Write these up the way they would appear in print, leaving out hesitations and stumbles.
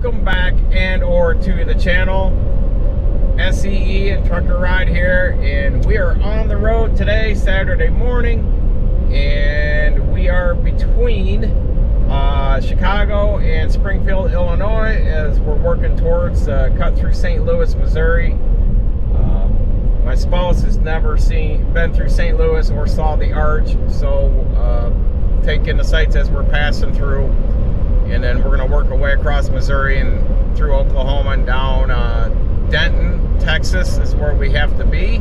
welcome back to the channel. S.E.E. and Trucker Ride here, and we are on the road today, Saturday morning, and we are between Chicago and Springfield, Illinois, as we're working towards cut through St. Louis, Missouri. My spouse has never been through St. Louis or saw the arch, so taking the sights as we're passing through, and then we're going to work our way across Missouri and through Oklahoma and down Denton, Texas is where we have to be.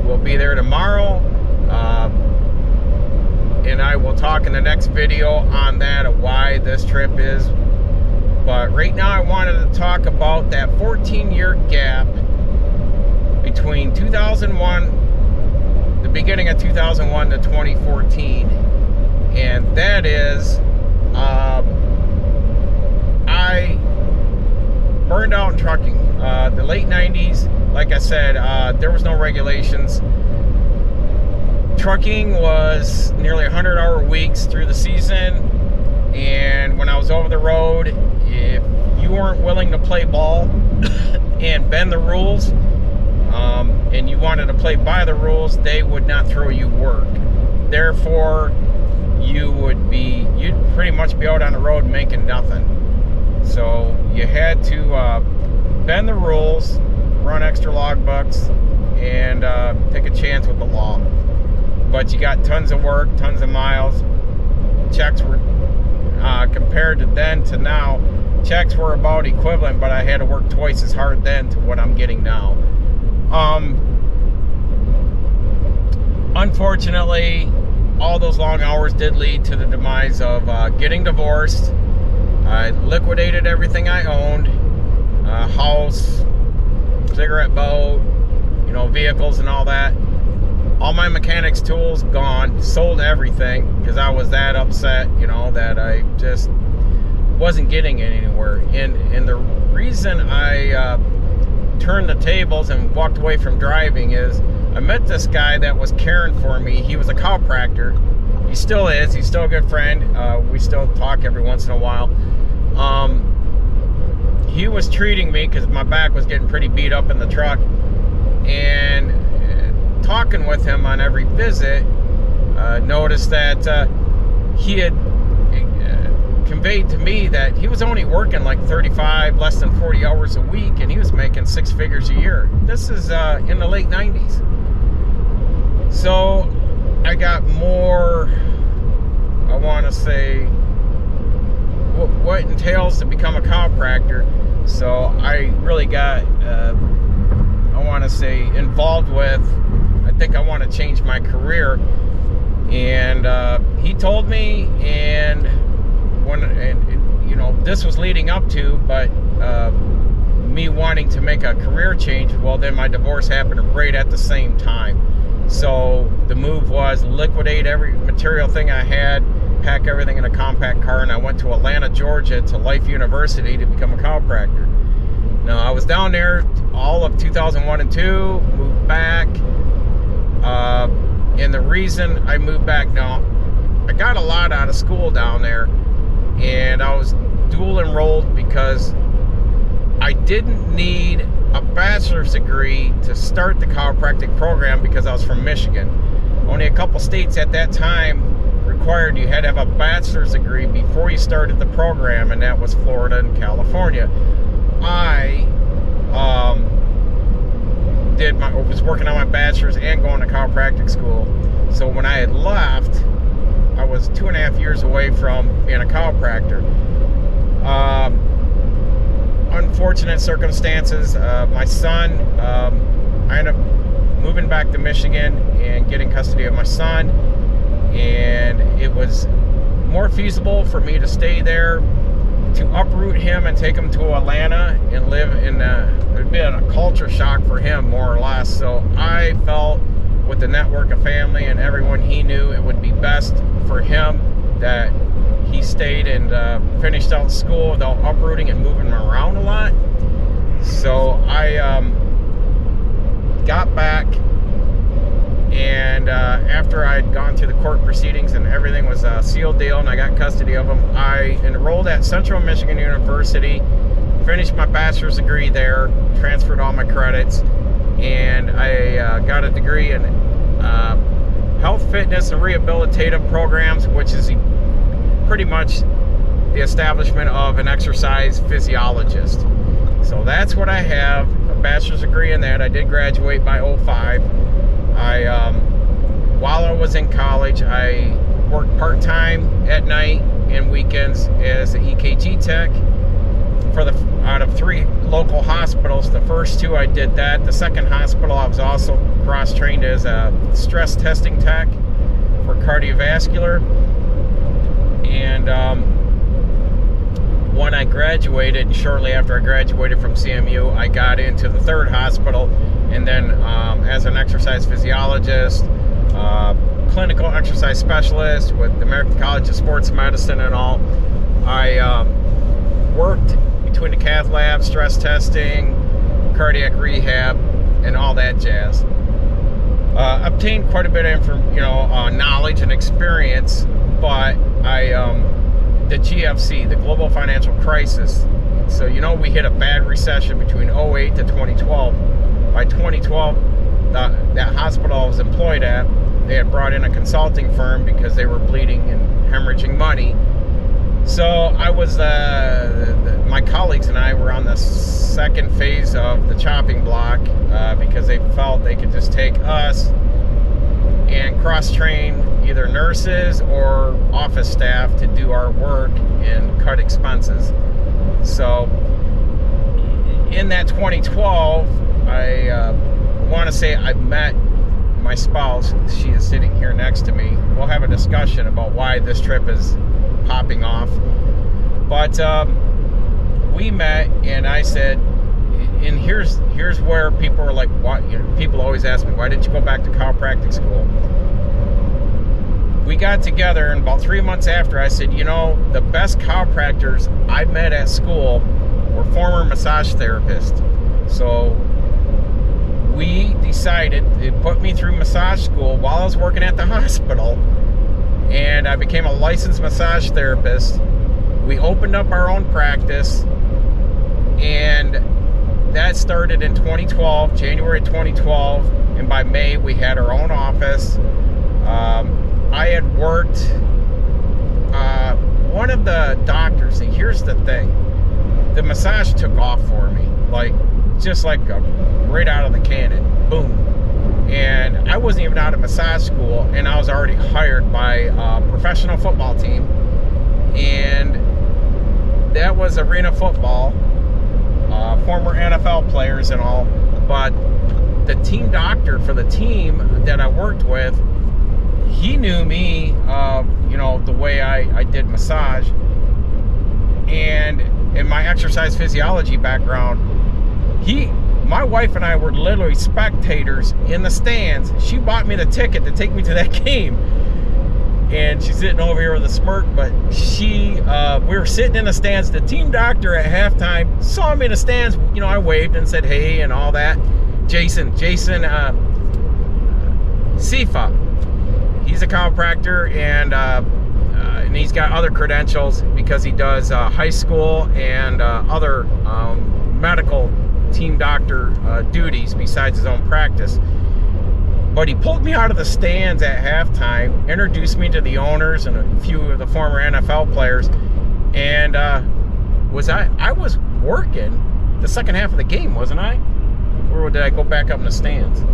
We'll be there tomorrow, and I will talk in the next video on that, of why this trip is. But right now I wanted to talk about that 14-year gap between 2001, the beginning of 2001 to 2014, and that is I burned out in trucking. The late 90s, like I said, there was no regulations. Trucking was nearly 100-hour weeks through the season, and when I was over the road, if you weren't willing to play ball and bend the rules, and you wanted to play by the rules, they would not throw you work. Therefore, you'd pretty much be out on the road making nothing. So you had to bend the rules, run extra logbooks, and take a chance with the law. But you got tons of work, tons of miles. Checks were, compared to then to now, checks were about equivalent, but I had to work twice as hard then to what I'm getting now. Unfortunately, all those long hours did lead to the demise of getting divorced. I liquidated everything I owned, house, cigarette boat, vehicles and all that. All my mechanics tools gone, sold everything because I was that upset, that I just wasn't getting anywhere. And the reason I turned the tables and walked away from driving is I met this guy that was caring for me. He was a chiropractor. He still is. He's still a good friend. We still talk every once in a while. He was treating me because my back was getting pretty beat up in the truck, and talking with him on every visit, noticed that he had conveyed to me that he was only working like 35, less than 40 hours a week, and he was making 6 figures a year. This is in the late 90s. So I got more, I want to say, what entails to become a chiropractor. So I really got, I want to say, involved with, I think I want to change my career. And he told me, and this was leading up to, but me wanting to make a career change, well, then my divorce happened right at the same time. So the move was liquidate every material thing I had, pack everything in a compact car, and I went to Atlanta, Georgia to Life University to become a chiropractor. Now, I was down there all of 2001 and 2, moved back, and the reason I moved back, now, I got a lot out of school down there, and I was dual enrolled because I didn't need a bachelor's degree to start the chiropractic program because I was from Michigan. Only a couple states at that time required you had to have a bachelor's degree before you started the program, and that was Florida and California. I was working on my bachelor's and going to chiropractic school. So when I had left, I was 2.5 years away from being a chiropractor. Unfortunate circumstances. My son, I ended up moving back to Michigan and getting custody of my son, and it was more feasible for me to stay there, to uproot him and take him to Atlanta and live in it'd been a culture shock for him, more or less. So I felt, with the network of family and everyone he knew, it would be best for him that he stayed and finished out school without uprooting and moving him around a lot. So I got back, and after I'd gone through the court proceedings and everything was a sealed deal and I got custody of them, I enrolled at Central Michigan University, finished my bachelor's degree there, transferred all my credits, and I got a degree in health, fitness, and rehabilitative programs, which is pretty much the establishment of an exercise physiologist. So that's what I have, a bachelor's degree in that. I did graduate by 2005. While I was in college, I worked part-time at night and weekends as an EKG tech out of 3 local hospitals. The first 2 I did that. The second hospital I was also cross-trained as a stress testing tech for cardiovascular. And when I graduated, and shortly after I graduated from CMU, I got into the 3rd hospital, and then as an exercise physiologist, clinical exercise specialist with the American College of Sports Medicine and all. I worked between the cath lab, stress testing, cardiac rehab, and all that jazz. Obtained quite a bit of knowledge and experience, but the GFC, the global financial crisis. So, we hit a bad recession between 2008 to 2012. By 2012, that hospital I was employed at, they had brought in a consulting firm because they were bleeding and hemorrhaging money. So I was, my colleagues and I were on the 2nd phase of the chopping block because they felt they could just take us and cross-train either nurses or office staff to do our work and cut expenses. So in that 2012, I want to say I met my spouse. She is sitting here next to me. We'll have a discussion about why this trip is popping off. But we met, and I said, and here's where people are like, why? People always ask me, why didn't you go back to chiropractic school? We got together, and about 3 months after, I said, the best chiropractors I met at school were former massage therapists. So we decided to put me through massage school while I was working at the hospital, and I became a licensed massage therapist. We opened up our own practice, and that started in 2012, January 2012, and by May we had our own office. I had worked, one of the doctors, and here's the thing, the massage took off for me, just like right out of the cannon, boom. And I wasn't even out of massage school, and I was already hired by a professional football team, and that was arena football, former NFL players and all. But the team doctor for the team that I worked with, he knew me, the way I did massage, and in my exercise physiology background, my wife and I were literally spectators in the stands. She bought me the ticket to take me to that game, and she's sitting over here with a smirk, but we were sitting in the stands. The team doctor at halftime saw me in the stands. I waved and said hey and all that. Jason Sifa, he's a chiropractor, and he's got other credentials because he does high school and other medical team doctor duties besides his own practice. But he pulled me out of the stands at halftime, introduced me to the owners and a few of the former NFL players, and I was working the second half of the game, wasn't I? Or did I go back up in the stands?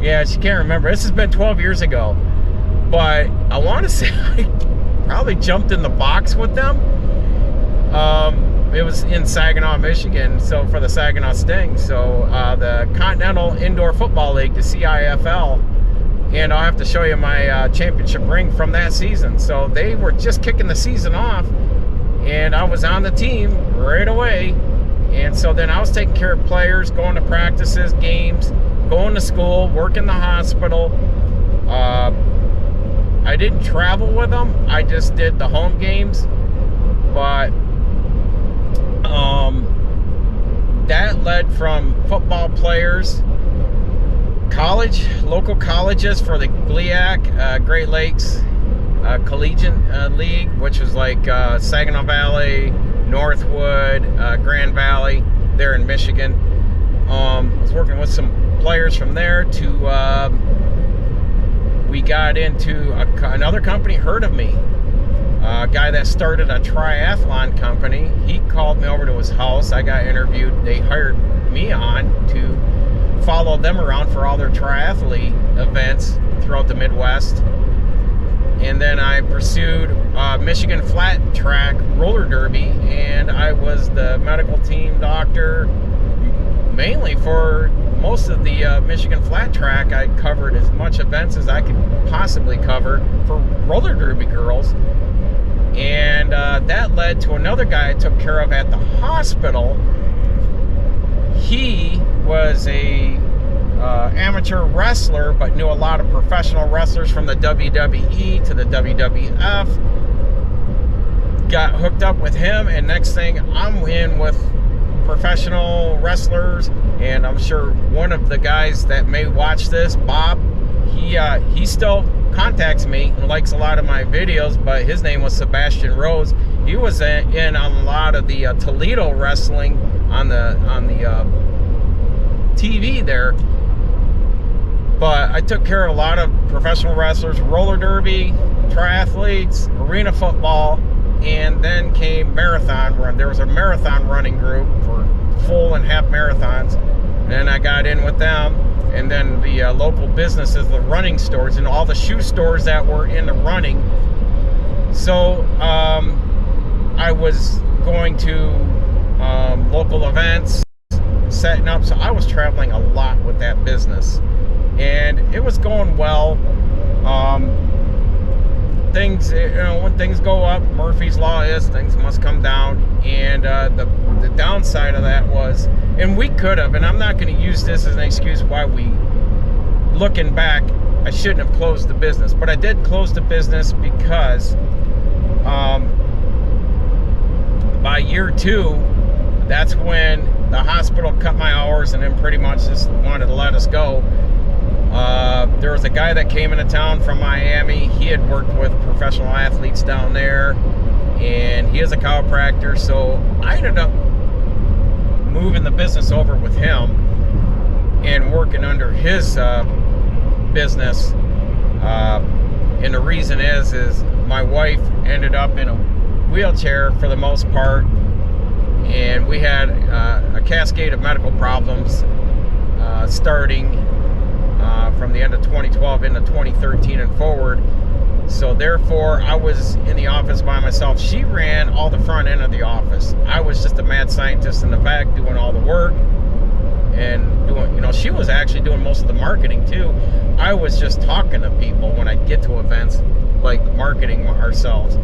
Yeah, she can't remember. This has been 12 years ago. But I want to say I probably jumped in the box with them. It was in Saginaw, Michigan, so for the Saginaw Sting. So the Continental Indoor Football League, the CIFL, and I'll have to show you my championship ring from that season. So they were just kicking the season off, and I was on the team right away. And so then I was taking care of players, going to practices, games, going to school, working the hospital. I didn't travel with them. I just did the home games. But that led from football players local colleges for the GLIAC, Great Lakes Collegiate League, which is like Saginaw Valley, Northwood, Grand Valley, there in Michigan. I was working with some players from there to, we got into another company, heard of me. A guy that started a triathlon company. He called me over to his house. I got interviewed. They hired me on to follow them around for all their triathlete events throughout the Midwest. And then I pursued Michigan Flat Track Roller Derby, and I was the medical team doctor mainly for most of the Michigan Flat Track. I covered as much events as I could possibly cover for roller derby girls. And that led to another guy I took care of at the hospital. He was a amateur wrestler, but knew a lot of professional wrestlers from the WWE to the WWF. Got hooked up with him, and next thing I'm in with professional wrestlers. And I'm sure one of the guys that may watch this, Bob, he still contacts me and likes a lot of my videos, but his name was Sebastian Rose. He was in on a lot of the Toledo wrestling on the TV there. But I took care of a lot of professional wrestlers, roller derby, triathletes, arena football, and then came marathon run. There was a marathon running group for full and half marathons. And then I got in with them. And then the local businesses, the running stores, and all the shoe stores that were into running. So I was going to local events, setting up. So I was traveling a lot with that business, and it was going well. Things, when things go up, Murphy's Law is things must come down. And the downside of that was, and we could have, and I'm not going to use this as an excuse why we, looking back, I shouldn't have closed the business. But I did close the business because by year 2, that's when the hospital cut my hours and then pretty much just wanted to let us go. There was a guy that came into town from Miami. He had worked with professional athletes down there, and he is a chiropractor. So I ended up moving the business over with him and working under his business. And the reason is my wife ended up in a wheelchair for the most part, and we had a cascade of medical problems starting from the end of 2012 into 2013 and forward. So therefore, I was in the office by myself. She ran all the front end of the office. I was just a mad scientist in the back doing all the work and doing, she was actually doing most of the marketing too. I was just talking to people when I get to events, like marketing ourselves.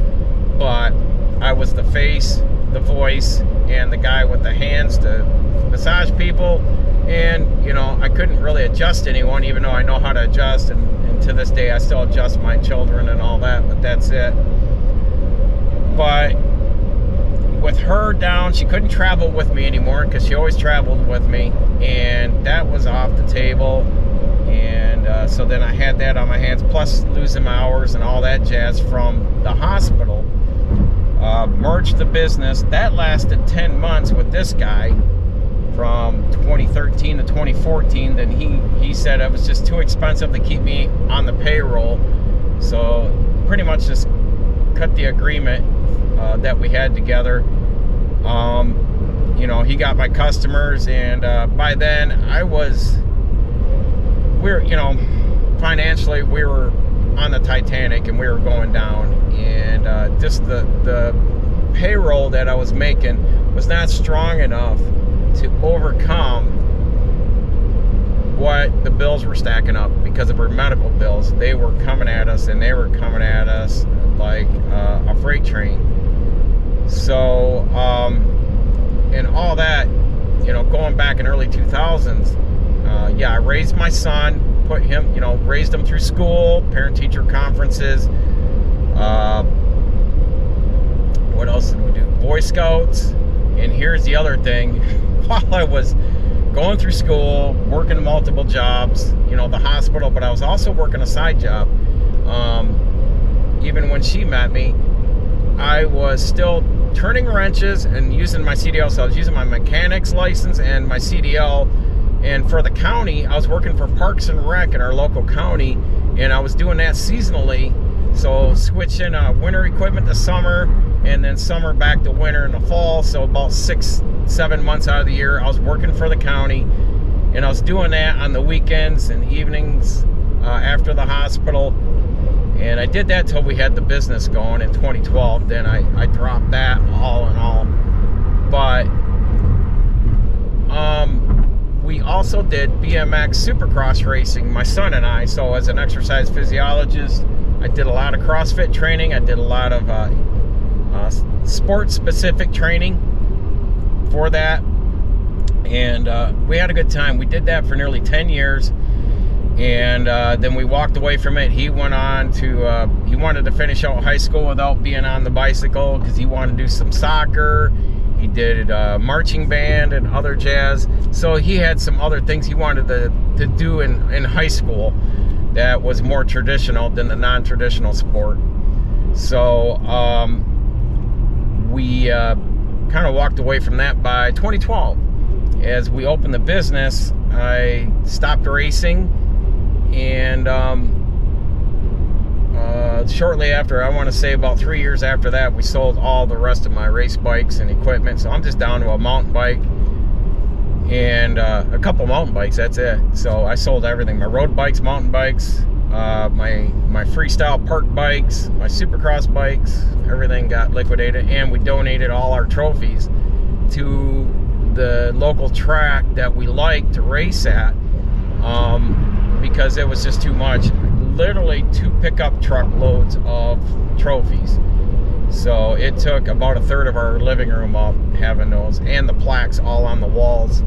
But I was the face, the voice, and the guy with the hands to massage people. And, I couldn't really adjust anyone, even though I know how to adjust. And to this day, I still adjust my children and all that, but that's it. But with her down, she couldn't travel with me anymore because she always traveled with me. And that was off the table. And so then I had that on my hands, plus losing my hours and all that jazz from the hospital. Merged the business. That lasted 10 months with this guy. From 2013 to 2014, then he said it was just too expensive to keep me on the payroll. So pretty much just cut the agreement that we had together. He got my customers, and by then financially we were on the Titanic and we were going down, and just the payroll that I was making was not strong enough to overcome what the bills were stacking up because of our medical bills. They were coming at us, and they were coming at us like a freight train. So, and all that, going back in early 2000s, I raised my son, put him, raised him through school, parent-teacher conferences. What else did we do? Boy Scouts. And here's the other thing. While I was going through school, working multiple jobs, the hospital, but I was also working a side job. Even when she met me, I was still turning wrenches and using my CDL. So I was using my mechanic's license and my CDL. And for the county, I was working for Parks and Rec in our local county, and I was doing that seasonally. So switching winter equipment to summer, and then summer back to winter in the fall. So about 6-7 months out of the year, I was working for the county, and I was doing that on the weekends and evenings after the hospital. And I did that till we had the business going in 2012. Then I dropped that all in all. But we also did BMX Supercross racing, my son and I. So as an exercise physiologist, I did a lot of CrossFit training. I did a lot of sport-specific training for that. And we had a good time. We did that for nearly 10 years. And then we walked away from it. He went on to, he wanted to finish out high school without being on the bicycle because he wanted to do some soccer. He did marching band and other jazz. So he had some other things he wanted to do in high school that was more traditional than the non-traditional sport. So we kind of walked away from that by 2012. As we opened the business, I stopped racing, and shortly after, I want to say about 3 years after that, we sold all the rest of my race bikes and equipment. So I'm just down to a mountain bike and a couple mountain bikes, that's it. So I sold everything, my road bikes, mountain bikes, my freestyle park bikes, my supercross bikes, everything got liquidated, and we donated all our trophies to the local track that we like to race at, because it was just too much. Literally 2 pickup truck loads of trophies. So it took about a third of our living room up having those, and the plaques all on the walls,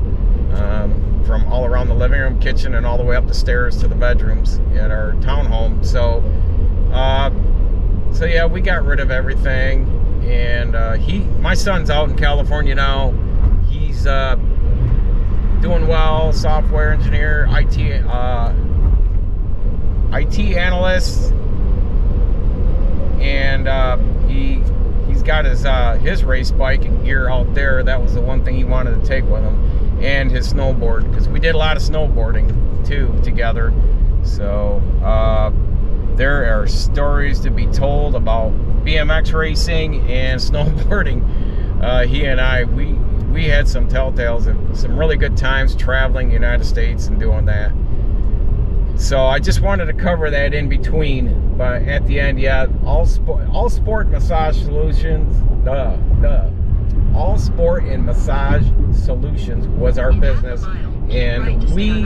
from all around the living room, kitchen, and all the way up the stairs to the bedrooms at our townhome. So yeah, we got rid of everything, and my son's out in California now. He's doing well, software engineer, IT analyst, and he's got his race bike and gear out there. That was the one thing he wanted to take with him, and his snowboard, because we did a lot of snowboarding too together. So there are stories to be told about BMX racing and snowboarding. He and I, we had some telltales of some really good times traveling the United States and doing that. So I just wanted to cover that in between, but at the end, yeah, all sport massage solutions, all sport and massage solutions was our business, and we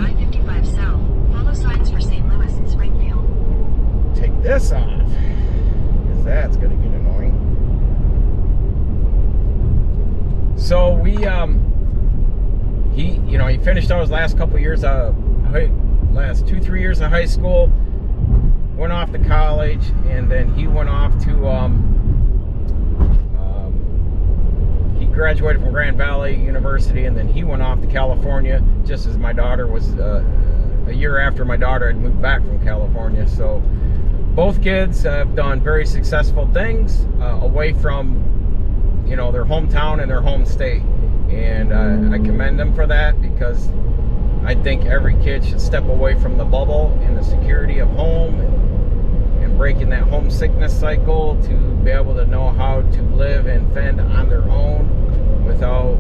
take this off, because that's gonna get annoying. So we, he finished out his last couple years last 2-3 years of high school, went off to college, and then he went off to he graduated from Grand Valley University, and then he went off to California just as my daughter was a year after my daughter had moved back from California. So both kids have done very successful things away from their hometown and their home state, and I commend them for that, because I think every kid should step away from the bubble and the security of home, and breaking that homesickness cycle to be able to know how to live and fend on their own without,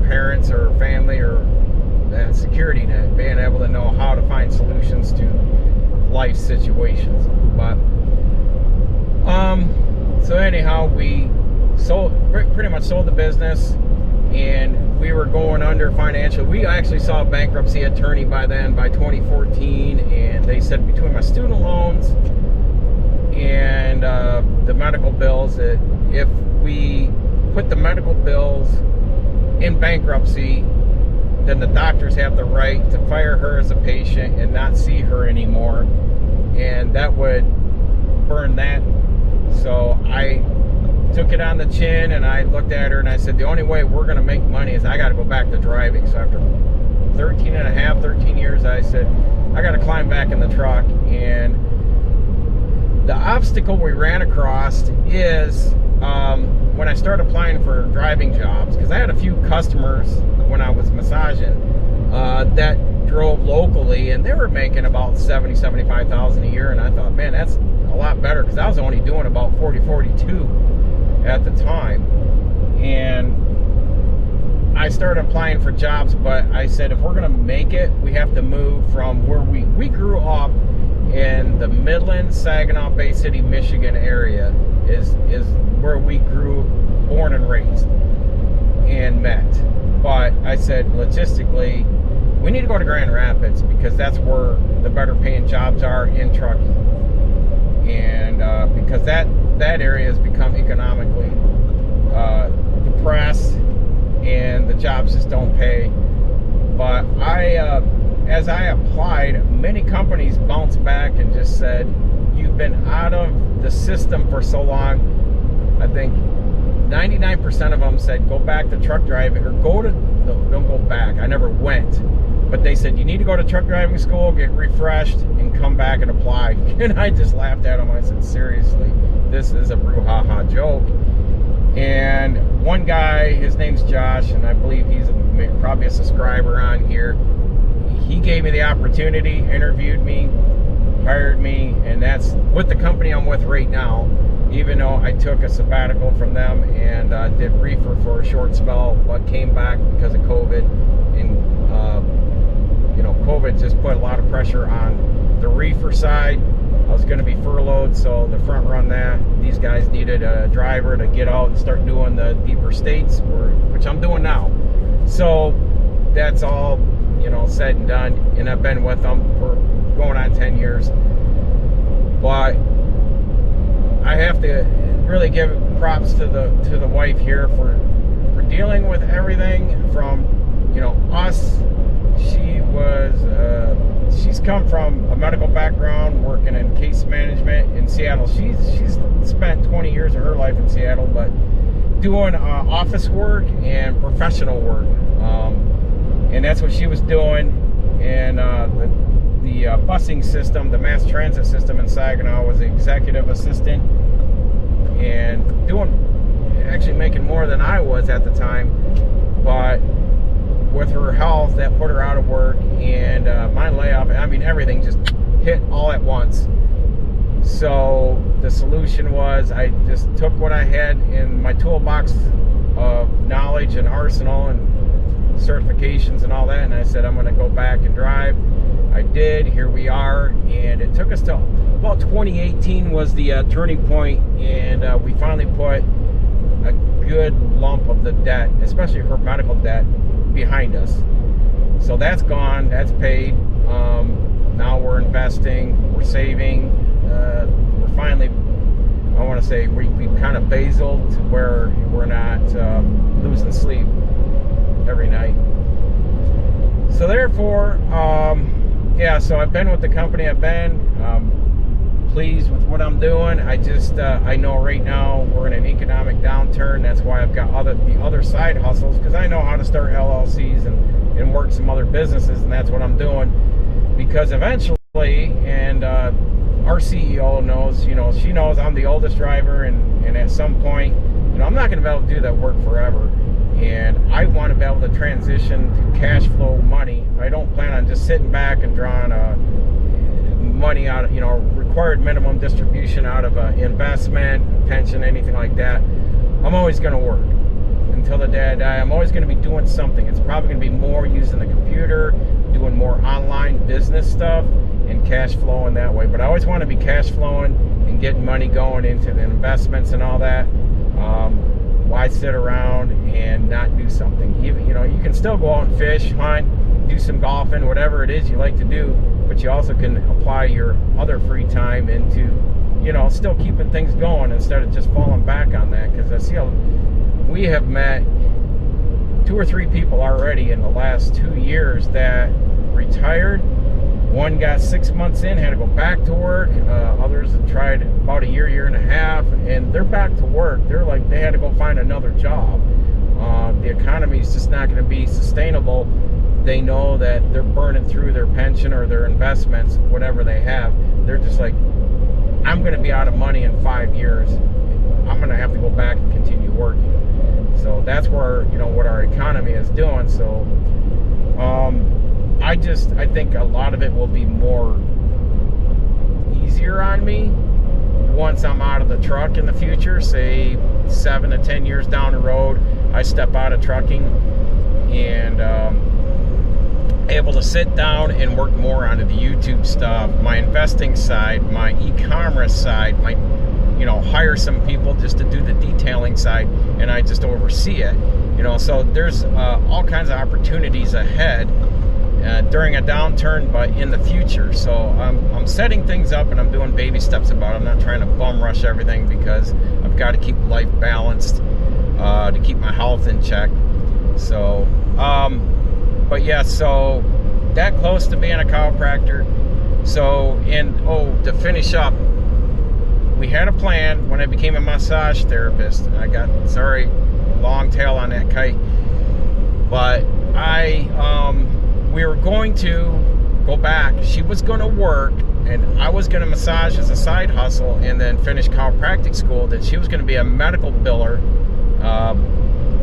parents or family or that security net, being able to know how to find solutions to life situations. But so anyhow, we pretty much sold the business, and we were going under financially. We actually saw a bankruptcy attorney by 2014, and they said between my student loans and the medical bills, that if we put the medical bills in bankruptcy, then the doctors have the right to fire her as a patient and not see her anymore, and that would burn that. So I took it on the chin, and I looked at her and I said, the only way we're going to make money is I got to go back to driving. So after 13 years, I said, I got to climb back in the truck. And the obstacle we ran across is when I started applying for driving jobs, because I had a few customers when I was massaging that drove locally, and they were making about $75,000 a year. And I thought, man, that's a lot better, because I was only doing about 42 at the time. And I started applying for jobs, but I said, if we're going to make it, we have to move from where we grew up in the Midland, Saginaw, Bay City, Michigan area is where we grew, born and raised and met. But I said, logistically, we need to go to Grand Rapids, because that's where the better paying jobs are in trucking. And because that area has become economically depressed, and the jobs just don't pay. But as I applied, many companies bounced back and just said, you've been out of the system for so long. I think 99% of them said, go back to truck driving, or don't go back. I never went. But they said, you need to go to truck driving school, get refreshed, and come back and apply. And I just laughed at them. I said, seriously, this is a brouhaha joke. And one guy, his name's Josh, and I believe he's probably a subscriber on here. He gave me the opportunity, interviewed me, hired me, and that's with the company I'm with right now. Even though I took a sabbatical from them and did reefer for a short spell, but came back because of COVID. And COVID just put a lot of pressure on the reefer side. I was going to be furloughed, so to front run that, these guys needed a driver to get out and start doing the deeper states, which I'm doing now. So that's all, said and done, and I've been with them for going on 10 years. But I have to really give props to the wife here for dealing with everything from, us. She's come from a medical background, working in case management in Seattle. She's spent 20 years of her life in Seattle, but doing office work and professional work, and that's what she was doing. And the busing system, the mass transit system in Saginaw, was the executive assistant, and actually making more than I was at the time. But with her health, that put her out of work, and my layoff, everything just hit all at once. So the solution was, I just took what I had in my toolbox of knowledge and arsenal and certifications and all that, and I said, I'm going to go back and drive. I did. Here we are, and it took us to about 2018 was the turning point, and we finally put a good lump of the debt, especially her medical debt, behind us. So that's gone, that's paid. Now we're investing, we're saving, we're finally, I want to say, we've kind of basiled to where we're not losing sleep every night. So therefore, so I've been with the company. I've been pleased with what I'm doing. I just I know right now we're in an economic downturn. That's why I've got the other side hustles, because I know how to start LLCs and work some other businesses, and that's what I'm doing. Because eventually, and our CEO knows, she knows I'm the oldest driver, and at some point, I'm not going to be able to do that work forever. And I want to be able to transition to cash flow money. I don't plan on just sitting back and drawing money out of, required minimum distribution out of investment, pension, anything like that. I'm always going to work until the day I die. I'm always going to be doing something. It's probably going to be more using the computer, doing more online business stuff, and cash flowing that way. But I always want to be cash flowing and getting money going into the investments and all that. Why sit around and not do something? You can still go out and fish, hunt, do some golfing, whatever it is you like to do, but you also can apply your other free time into, still keeping things going instead of just falling back on that. Because I see we have met 2 or 3 people already in the last 2 years that retired, One got 6 months in, had to go back to work. Others have tried about a year and a half, and they're back to work. They're like, they had to go find another job. The economy is just not going to be sustainable. They know that they're burning through their pension or their investments, whatever they have. They're just like, I'm going to be out of money in 5 years. I'm going to have to go back and continue working. So that's where, what our economy is doing. So I think a lot of it will be more easier on me once I'm out of the truck in the future. Say 7 to 10 years down the road, I step out of trucking and able to sit down and work more onto the YouTube stuff, my investing side, my e-commerce side, my hire some people just to do the detailing side, and I just oversee it. So there's all kinds of opportunities ahead during a downturn, but in the future. So I'm setting things up, and I'm doing baby steps about it. I'm not trying to bum rush everything, because I've got to keep life balanced to keep my health in check. So but yeah, so that close to being a chiropractor. So, to finish up, we had a plan when I became a massage therapist. I got, sorry, long tail on that kite, but we were going to go back. She was going to work, and I was going to massage as a side hustle, and then finish chiropractic school. Then she was going to be a medical biller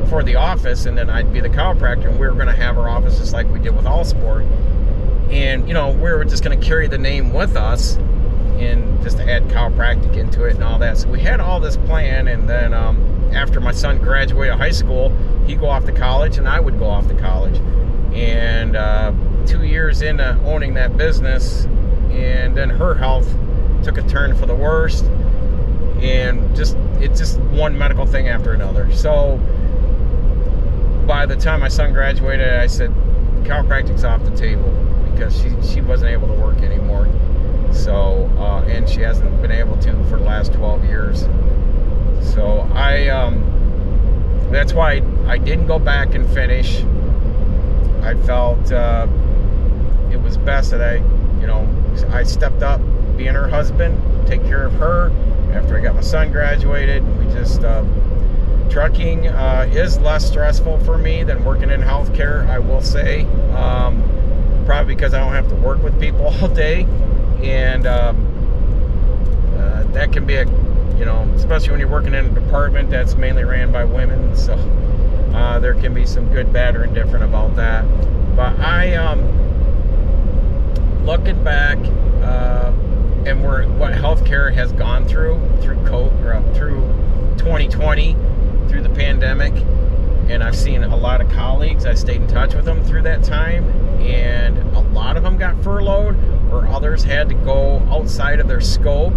for the office, and then I'd be the chiropractor, and we were going to have our office just like we did with S-corp. And we were just going to carry the name with us and just add chiropractic into it and all that. So we had all this plan, and then after my son graduated high school, he'd go off to college and I would go off to college. And 2 years into owning that business, and then her health took a turn for the worst, and it's just one medical thing after another. So by the time my son graduated, I said chiropractic's off the table, because she wasn't able to work anymore. So and she hasn't been able to for the last 12 years. So that's why I didn't go back and finish. I felt it was best that I stepped up, being her husband, take care of her after I got my son graduated. We just trucking is less stressful for me than working in healthcare, I will say. Probably because I don't have to work with people all day, and that can be especially when you're working in a department that's mainly ran by women. So there can be some good, bad, or indifferent about that. But looking back, and what healthcare has gone through COVID, through 2020, through the pandemic, and I've seen a lot of colleagues. I stayed in touch with them through that time, and a lot of them got furloughed, or others had to go outside of their scope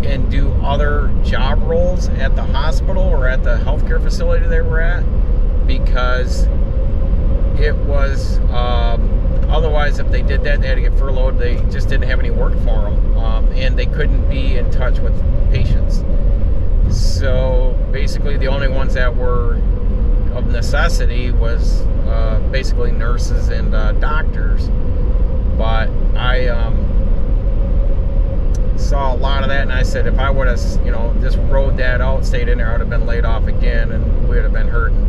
and do other job roles at the hospital or at the healthcare facility they were at, because it was otherwise, if they did that, they had to get furloughed. They just didn't have any work for them, and they couldn't be in touch with patients. So basically the only ones that were of necessity was basically nurses and doctors. But I saw a lot of that, and I said, if I would have just rode that out, stayed in there, I would have been laid off again, and we would have been hurting.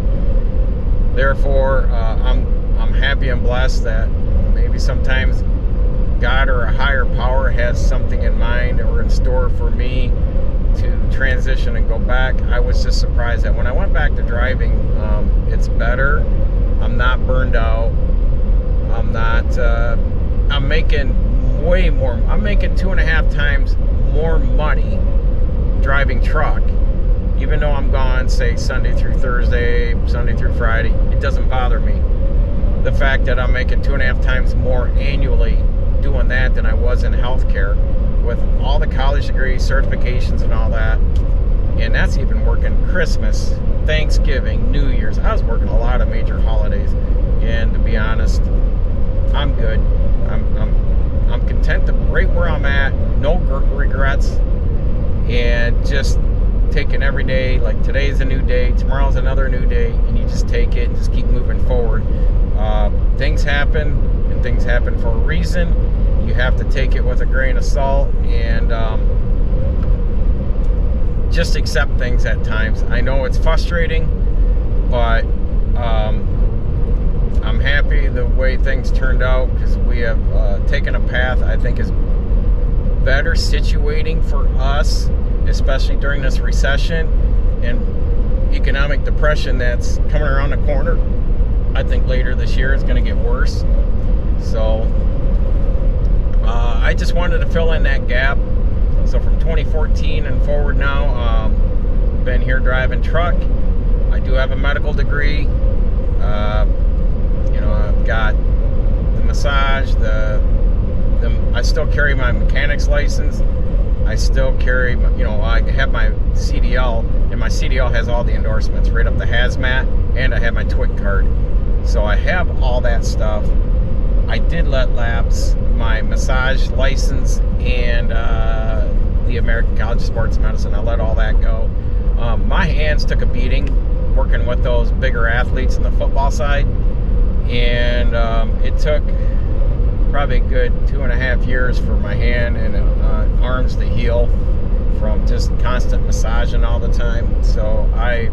Therefore, I'm happy and blessed that maybe sometimes God or a higher power has something in mind or in store for me to transition and go back. I was just surprised that when I went back to driving, it's better. I'm not burned out. I'm making way more. I'm making 2.5 times more money driving truck. Even though I'm gone, say, Sunday through Thursday, Sunday through Friday, it doesn't bother me. The fact that I'm making 2.5 times more annually doing that than I was in healthcare, with all the college degrees, certifications, and all that. And that's even working Christmas, Thanksgiving, New Year's. I was working a lot of major holidays, and to be honest, I'm good. I'm content to right where I'm at, no regrets, and just taking every day, like today's a new day, tomorrow's another new day, and you just take it and just keep moving forward. Things happen, and things happen for a reason. you have to take it with a grain of salt and just accept things at times. I know it's frustrating, but I'm happy the way things turned out, because we have taken a path I think is better situating for us, especially during this recession and economic depression that's coming around the corner. I think later this year it's going to get worse. So I just wanted to fill in that gap. So from 2014 and forward now, been here driving truck. I do have a medical degree. You know, I've got the massage, I still carry my mechanic's license. I still carry, you know, I have my CDL, and my CDL has all the endorsements right up the hazmat, and I have my TWIC card. So I have all that stuff. I did let lapse my massage license and the American College of Sports Medicine. I let all that go. My hands took a beating working with those bigger athletes in the football side, and it took probably a good 2.5 years for my hand and arms to heal from just constant massaging all the time. So I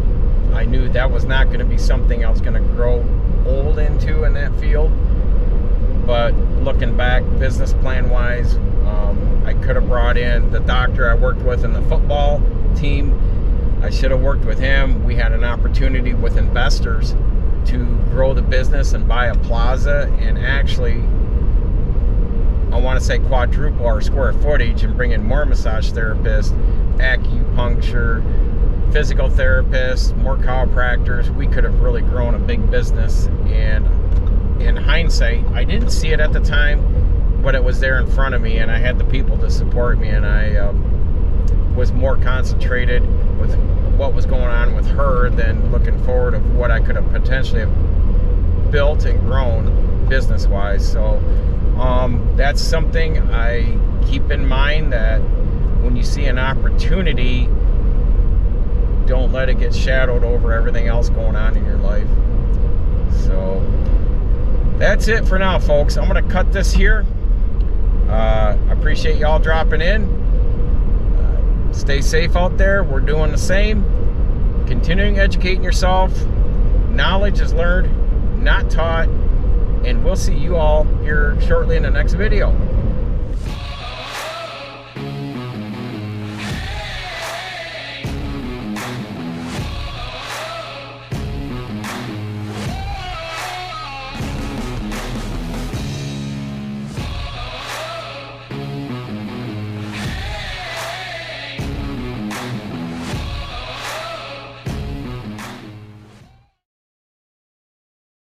knew that was not going to be something I was going to grow old into in that field. But looking back, business plan wise, I could have brought in the doctor I worked with in the football team. I should have worked with him. We had an opportunity with investors to grow the business and buy a plaza and actually, I want to say, quadruple our square footage and bring in more massage therapists, acupuncture, physical therapists, more chiropractors. We could have really grown a big business. And in hindsight, I didn't see it at the time, but it was there in front of me, and I had the people to support me, and I was more concentrated with what was going on with her than looking forward of what I could have potentially have built and grown business-wise. So that's something I keep in mind, that when you see an opportunity, don't let it get shadowed over everything else going on in your life. So that's it for now, folks. I'm going to cut this here. I appreciate y'all dropping in. Stay safe out there. We're doing the same. Continuing educating yourself. Knowledge is learned, not taught. And we'll see you all here shortly in the next video.